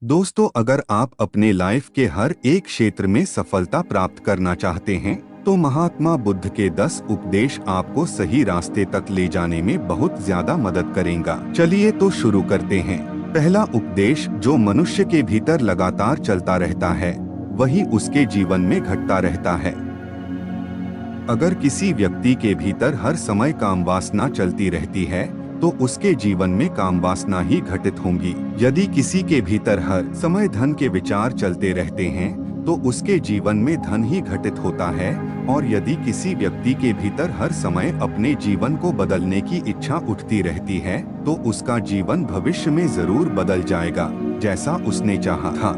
दोस्तों, अगर आप अपने लाइफ के हर एक क्षेत्र में सफलता प्राप्त करना चाहते हैं तो महात्मा बुद्ध के 10 उपदेश आपको सही रास्ते तक ले जाने में बहुत ज्यादा मदद करेगा। चलिए तो शुरू करते हैं। पहला उपदेश, जो मनुष्य के भीतर लगातार चलता रहता है वही उसके जीवन में घटता रहता है। अगर किसी व्यक्ति के भीतर हर समय काम वासना चलती रहती है तो उसके जीवन में काम वासना ही घटित होंगी। यदि किसी के भीतर हर समय धन के विचार चलते रहते हैं तो उसके जीवन में धन ही घटित होता है। और यदि किसी व्यक्ति के भीतर हर समय अपने जीवन को बदलने की इच्छा उठती रहती है तो उसका जीवन भविष्य में जरूर बदल जाएगा, जैसा उसने चाहा था।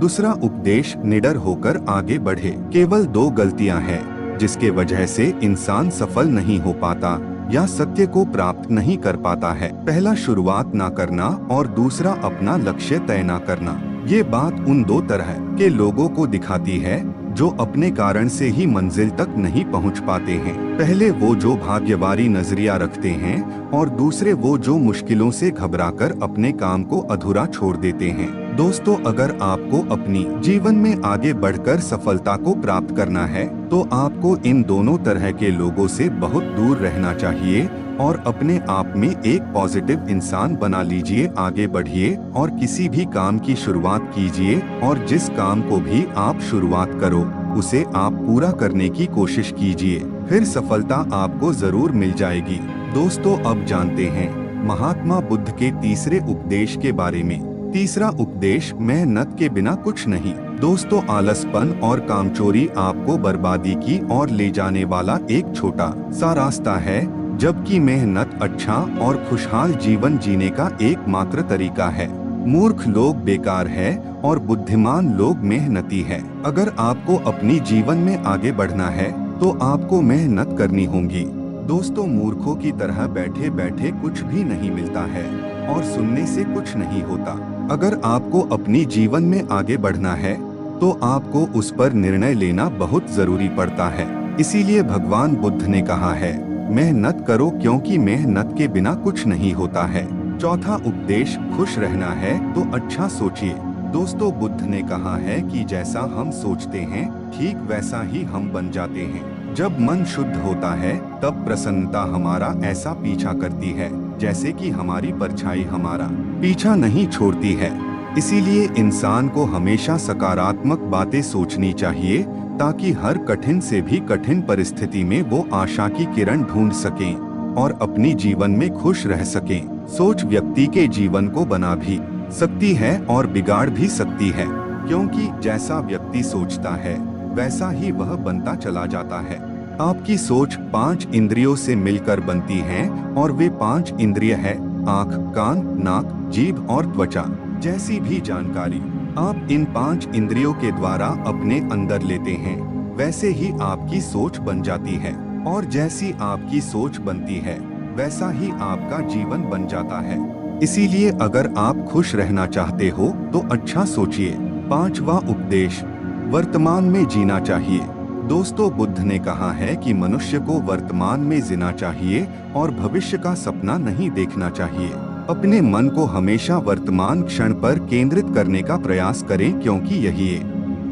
दूसरा उपदेश, निडर होकर आगे बढ़े। केवल 2 गलतियां हैं जिसके वजह से इंसान सफल नहीं हो पाता या सत्य को प्राप्त नहीं कर पाता है। पहला, शुरुआत ना करना और दूसरा, अपना लक्ष्य तय ना करना। ये बात उन 2 तरह के लोगों को दिखाती है जो अपने कारण से ही मंजिल तक नहीं पहुंच पाते हैं। पहले वो जो भाग्यवारी नजरिया रखते हैं और दूसरे वो जो मुश्किलों से घबराकर अपने काम को अधूरा छोड़ देते हैं। दोस्तों, अगर आपको अपनी जीवन में आगे बढ़कर सफलता को प्राप्त करना है तो आपको इन दोनों तरह के लोगों से बहुत दूर रहना चाहिए और अपने आप में एक पॉजिटिव इंसान बना लीजिए। आगे बढ़िए और किसी भी काम की शुरुआत कीजिए और जिस काम को भी आप शुरुआत करो उसे आप पूरा करने की कोशिश कीजिए, फिर सफलता आपको जरूर मिल जाएगी। दोस्तों, अब जानते हैं महात्मा बुद्ध के तीसरे उपदेश के बारे में। तीसरा उपदेश, मेहनत के बिना कुछ नहीं। दोस्तों, आलसपन और कामचोरी आपको बर्बादी की ओर ले जाने वाला एक छोटा सा रास्ता है, जबकि मेहनत अच्छा और खुशहाल जीवन जीने का एकमात्र तरीका है। मूर्ख लोग बेकार है और बुद्धिमान लोग मेहनती है। अगर आपको अपनी जीवन में आगे बढ़ना है तो आपको मेहनत करनी होगी। दोस्तों, मूर्खों की तरह बैठे बैठे कुछ भी नहीं मिलता है और सुनने से कुछ नहीं होता। अगर आपको अपनी जीवन में आगे बढ़ना है तो आपको उस पर निर्णय लेना बहुत जरूरी पड़ता है। इसीलिए भगवान बुद्ध ने कहा है, मेहनत करो क्योंकि मेहनत के बिना कुछ नहीं होता है। चौथा उपदेश, खुश रहना है तो अच्छा सोचिए। दोस्तों, बुद्ध ने कहा है कि जैसा हम सोचते हैं ठीक वैसा ही हम बन जाते हैं। जब मन शुद्ध होता है तब प्रसन्नता हमारा ऐसा पीछा करती है जैसे कि हमारी परछाई हमारा पीछा नहीं छोड़ती है। इसीलिए इंसान को हमेशा सकारात्मक बातें सोचनी चाहिए ताकि हर कठिन से भी कठिन परिस्थिति में वो आशा की किरण ढूंढ सकें और अपनी जीवन में खुश रह सकें। सोच व्यक्ति के जीवन को बना भी सकती है और बिगाड़ भी सकती है, क्योंकि जैसा व्यक्ति सोचता है वैसा ही वह बनता चला जाता है। आपकी सोच 5 इंद्रियों से मिलकर बनती है और वे 5 इंद्रिय है आँख, कान, नाक, जीभ और त्वचा। जैसी भी जानकारी आप इन 5 इंद्रियों के द्वारा अपने अंदर लेते हैं वैसे ही आपकी सोच बन जाती है, और जैसी आपकी सोच बनती है वैसा ही आपका जीवन बन जाता है। इसीलिए अगर आप खुश रहना चाहते हो तो अच्छा सोचिए। 5वां उपदेश, वर्तमान में जीना चाहिए। दोस्तों, बुद्ध ने कहा है कि मनुष्य को वर्तमान में जीना चाहिए और भविष्य का सपना नहीं देखना चाहिए। अपने मन को हमेशा वर्तमान क्षण पर केंद्रित करने का प्रयास करें, क्योंकि यही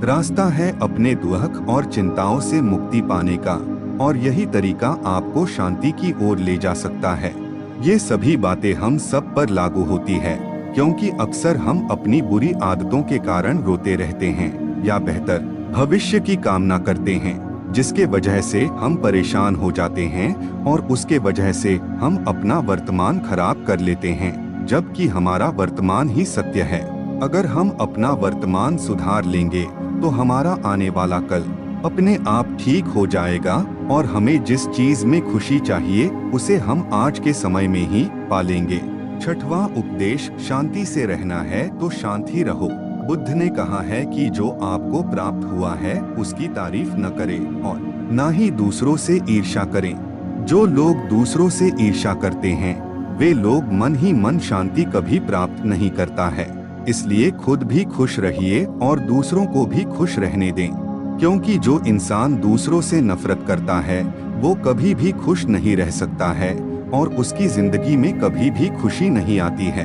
रास्ता है अपने दुख और चिंताओं से मुक्ति पाने का, और यही तरीका आपको शांति की ओर ले जा सकता है। ये सभी बातें हम सब पर लागू होती है, क्योंकि अक्सर हम अपनी बुरी आदतों के कारण रोते रहते हैं या बेहतर भविष्य की कामना करते हैं, जिसके वजह से हम परेशान हो जाते हैं और उसके वजह से हम अपना वर्तमान खराब कर लेते हैं, जबकि हमारा वर्तमान ही सत्य है। अगर हम अपना वर्तमान सुधार लेंगे तो हमारा आने वाला कल अपने आप ठीक हो जाएगा और हमें जिस चीज में खुशी चाहिए उसे हम आज के समय में ही पालेंगे। 6वां उपदेश, शांति से रहना है तो शांत ही रहो। बुद्ध ने कहा है कि जो आपको प्राप्त हुआ है उसकी तारीफ न करें और न ही दूसरों से ईर्ष्या करें। जो लोग दूसरों से ईर्ष्या करते हैं वे लोग मन ही मन शांति कभी प्राप्त नहीं करता है। इसलिए खुद भी खुश रहिए और दूसरों को भी खुश रहने दें, क्योंकि जो इंसान दूसरों से नफरत करता है वो कभी भी खुश नहीं रह सकता है और उसकी जिंदगी में कभी भी खुशी नहीं आती है।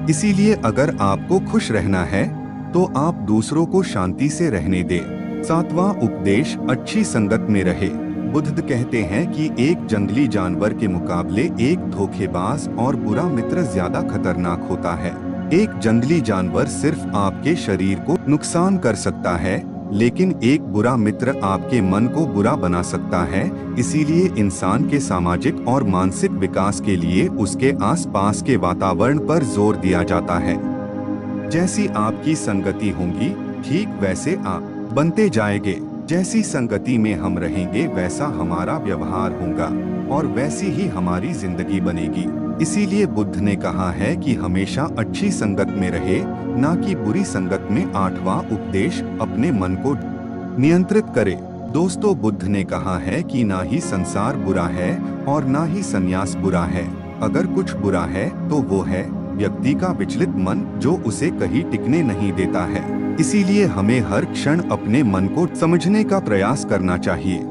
इसीलिए अगर आपको खुश रहना है तो आप दूसरों को शांति से रहने दें। 7वां उपदेश, अच्छी संगत में रहे। बुद्ध कहते हैं कि एक जंगली जानवर के मुकाबले एक धोखेबाज और बुरा मित्र ज्यादा खतरनाक होता है। एक जंगली जानवर सिर्फ आपके शरीर को नुकसान कर सकता है, लेकिन एक बुरा मित्र आपके मन को बुरा बना सकता है। इसीलिए इंसान के सामाजिक और मानसिक विकास के लिए उसके आसपास के वातावरण पर जोर दिया जाता है। जैसी आपकी संगति होगी, ठीक वैसे आप बनते जाएंगे। जैसी संगति में हम रहेंगे वैसा हमारा व्यवहार होगा और वैसी ही हमारी जिंदगी बनेगी। इसीलिए बुद्ध ने कहा है कि हमेशा अच्छी संगत में रहे, ना कि बुरी संगत में। 8वां उपदेश, अपने मन को नियंत्रित करे। दोस्तों, बुद्ध ने कहा है कि ना ही संसार बुरा है और ना ही संन्यास बुरा है। अगर कुछ बुरा है तो वो है व्यक्ति का विचलित मन, जो उसे कहीं टिकने नहीं देता है। इसीलिए हमें हर क्षण अपने मन को समझने का प्रयास करना चाहिए।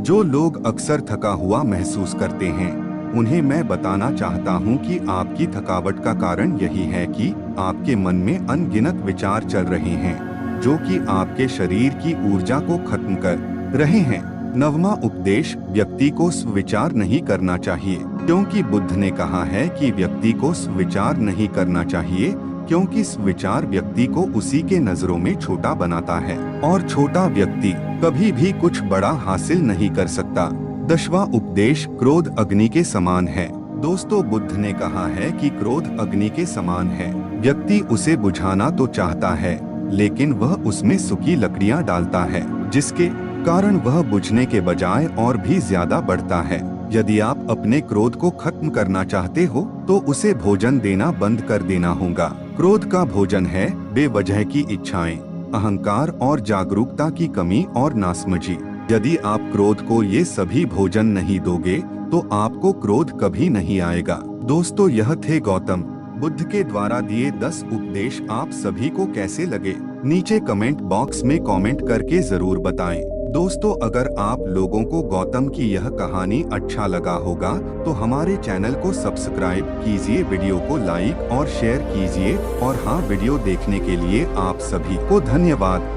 जो लोग अक्सर थका हुआ महसूस करते हैं, उन्हें मैं बताना चाहता हूं कि आपकी थकावट का कारण यही है कि आपके मन में अनगिनत विचार चल रहे हैं, जो कि आपके शरीर की ऊर्जा को खत्म कर रहे हैं। 9वां उपदेश, व्यक्ति को स्विचार नहीं करना चाहिए। क्योंकि बुद्ध ने कहा है कि व्यक्ति को स्विचार नहीं करना चाहिए, क्योंकि स्विचार व्यक्ति को उसी के नजरों में छोटा बनाता है और छोटा व्यक्ति कभी भी कुछ बड़ा हासिल नहीं कर सकता। 10वां उपदेश, क्रोध अग्नि के समान है। दोस्तों, बुद्ध ने कहा है कि क्रोध अग्नि के समान है। व्यक्ति उसे बुझाना तो चाहता है, लेकिन वह उसमें सूखी लकड़ियां डालता है, जिसके कारण वह बुझने के बजाय और भी ज्यादा बढ़ता है। यदि आप अपने क्रोध को खत्म करना चाहते हो तो उसे भोजन देना बंद कर देना होगा। क्रोध का भोजन है बेवजह की इच्छाएं, अहंकार और जागरूकता की कमी और नासमझी। यदि आप क्रोध को ये सभी भोजन नहीं दोगे तो आपको क्रोध कभी नहीं आएगा। दोस्तों, यह थे गौतम बुद्ध के द्वारा दिए 10 उपदेश। आप सभी को कैसे लगे, नीचे कमेंट बॉक्स में कमेंट करके जरूर बताएं। दोस्तों, अगर आप लोगों को गौतम की यह कहानी अच्छा लगा होगा तो हमारे चैनल को सब्सक्राइब कीजिए, वीडियो को लाइक और शेयर कीजिए। और हाँ, वीडियो देखने के लिए आप सभी को धन्यवाद।